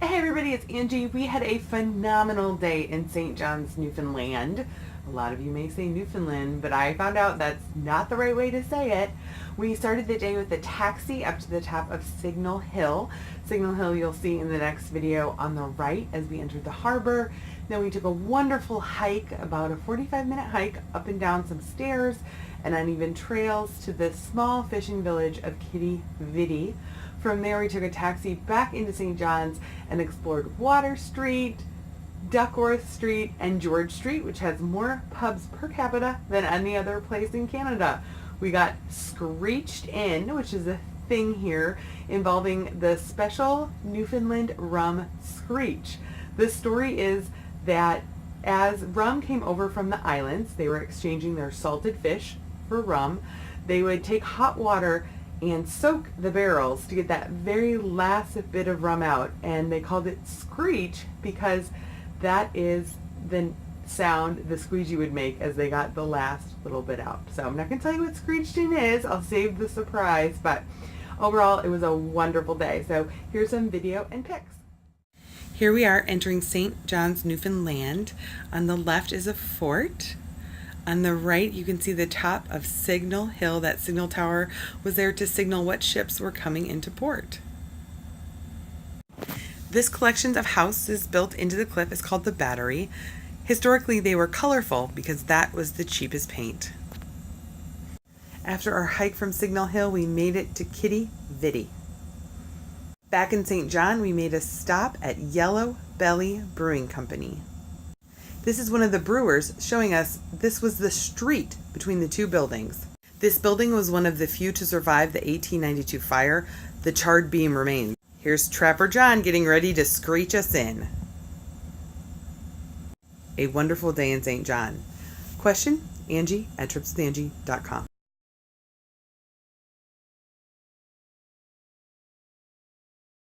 Hey everybody, it's Angie. We had a phenomenal day in St. John's, Newfoundland. A lot of you may say Newfoundland, but I found out that's not the right way to say it. We started the day with a taxi up to the top of Singal Hill. Singal Hill you'll see in the next video on the right as we entered the harbor. Then we took a wonderful hike, about a 45-minute hike up and down some stairs and uneven trails to the small fishing village of Quidi Vidi. From there, we took a taxi back into St. John's and explored Water Street, Ducksworth Street, and George Street, which has more pubs per capita than any other place in Canada. We got screeched in, which is a thing here involving the special Newfoundland rum screech. The story is that as rum came over from the islands, they were exchanging their salted fish for rum. They would take hot water and soak the barrels to get that very last bit of rum out, and they called it screech because that is the sound the squeegee would make as they got the last little bit out. So I'm not going to tell you what screeching is, I'll save the surprise, but overall it was a wonderful day. So here's some video and pics. Here we are entering St. John's, Newfoundland. On the left is a fort. On the right, you can see the top of Singal Hill. That signal tower was there to signal what ships were coming into port. This collection of houses built into the cliff is called the Battery. Historically, they were colorful because that was the cheapest paint. After our hike from Singal Hill, we made it to Quidi Vidi. Back in St. John, we made a stop at Yellow Belly Brewing Company. This is one of the brewers showing us this was the street between the two buildings. This building was one of the few to survive the 1892 fire. The charred beam remains. Here's Trapper John getting ready to screech us in. A wonderful day in St. John. Question, Angie@tripswithangie.com.